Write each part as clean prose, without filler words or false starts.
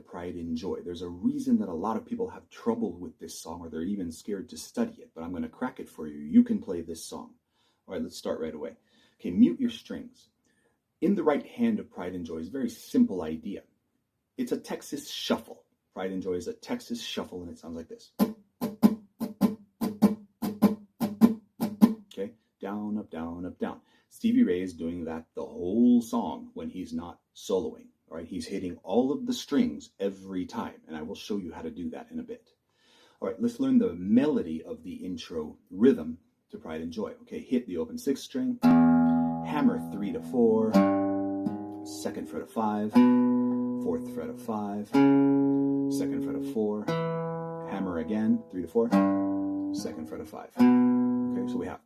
Pride and Joy. There's a reason that a lot of people have trouble with this song, or they're even scared to study it, but I'm going to crack it for you. You can play this song. All right, let's start right away. Okay, mute your strings. In the right hand of Pride and Joy is a very simple idea. It's a Texas shuffle. Pride and Joy is a Texas shuffle, and it sounds like this. Okay, down, up, down, up, down. Stevie Ray is doing that the whole song when he's not soloing. All right, he's hitting all of the strings every time, and I will show you how to do that in a bit. All right, let's learn the melody of the intro rhythm to Pride and Joy. Okay, hit the open 6th string, hammer 3 to 4, 2nd fret of 5, 4th fret of 5, 2nd fret of 4, hammer again, 3 to 4, 2nd fret of 5. Okay, so we have.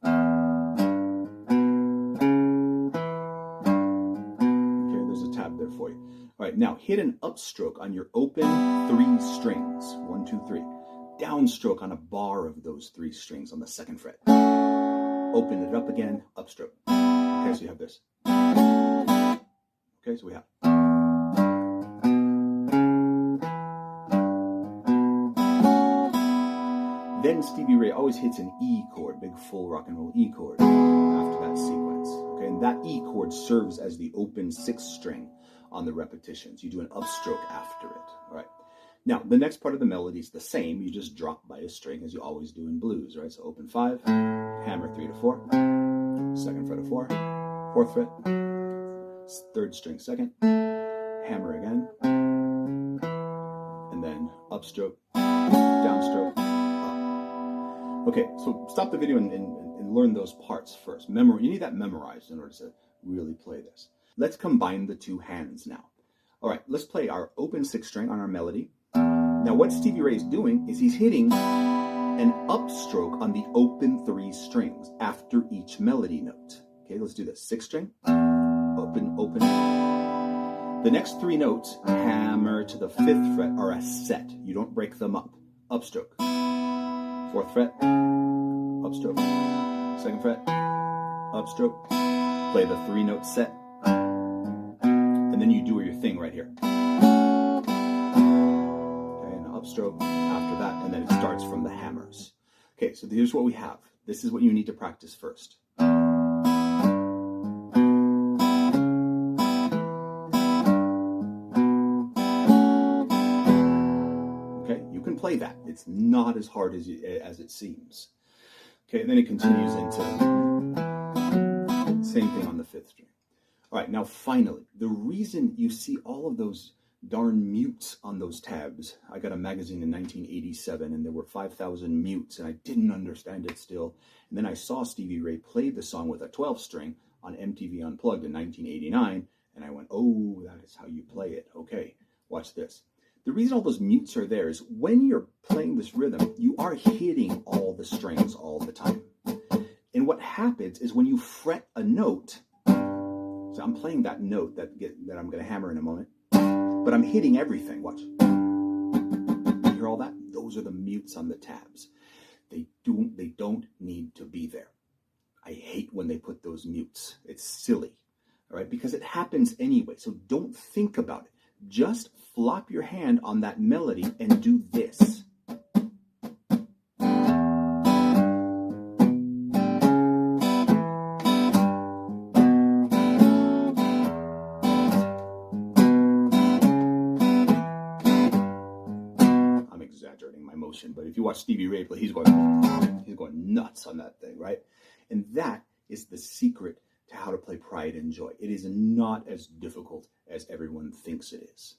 Okay, there's a tab there for you. All right, now hit an upstroke on your open 3 strings. 1, 2, 3. Downstroke on a bar of those 3 strings on the 2nd fret. Open it up again, upstroke. Okay, so you have this. Okay, so we have. Then Stevie Ray always hits an E chord, big full rock and roll E chord after that sequence. Okay, and that E chord serves as the open 6th string on the repetitions. You do an upstroke after it. All right. Now, the next part of the melody is the same. You just drop by a string as you always do in blues, right? So open 5, hammer 3 to 4, 2nd fret of 4, 4th fret, 3rd string 2nd, hammer again, and then upstroke, downstroke, up. Okay, so stop the video and learn those parts first. You need that memorized in order to really play this. Let's combine the 2 hands now. All right, let's play our open 6th string on our melody. Now what Stevie Ray is doing is he's hitting an upstroke on the open 3 strings after each melody note. Okay, let's do this. 6th string, open, open. The next 3 notes, hammer to the 5th fret, are a set. You don't break them up. Upstroke. 4th fret, upstroke. 2nd fret, upstroke. Play the 3 note set. And then you do your thing right here. Upstroke after that, and then it starts from the hammers. Okay, so here's what we have. This is what you need to practice first. Okay, you can play that. It's not as hard as it seems. Okay, and then it continues into same thing on the 5th string. All right, now finally, the reason you see all of those darn mutes on those tabs. I got a magazine in 1987 and there were 5,000 mutes and I didn't understand it still. And then I saw Stevie Ray play the song with a 12 string on MTV Unplugged in 1989 and I went, oh, that is how you play it. Okay, watch this. The reason all those mutes are there is when you're playing this rhythm, you are hitting all the strings all the time. And what happens is when you fret a note, so I'm playing that note that I'm going to hammer in a moment, but I'm hitting everything. Watch. You hear all that? Those are the mutes on the tabs. They don't need to be there. I hate when they put those mutes. It's silly, all right? Because it happens anyway. So don't think about it. Just flop your hand on that melody and do this. But if you watch Stevie Ray play, he's going nuts on that thing, right? And that is the secret to how to play Pride and Joy. It is not as difficult as everyone thinks it is.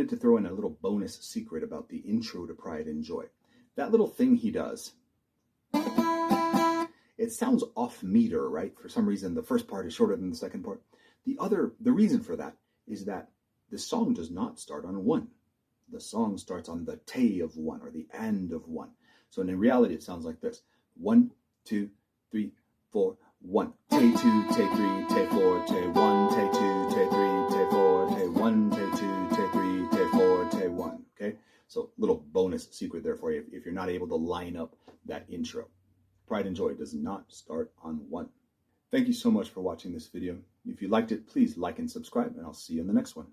To throw in a little bonus secret about the intro to Pride and Joy. That little thing he does It sounds off meter, right? For some reason, the first part is shorter than the second part. The reason for that is that the song does not start on 1. The song starts on the te of 1 or the and of 1. So in reality, it sounds like this: 1, 2, 3, 4, 1. Te 2, te 3, te 4, te 1, te 2, te 3, te 4, te 1, te 2, te 3, te 4, te 1. Okay? So little bonus secret there for you if you're not able to line up that intro. Pride and Joy does not start on 1. Thank you so much for watching this video. If you liked it, please like and subscribe, and I'll see you in the next one.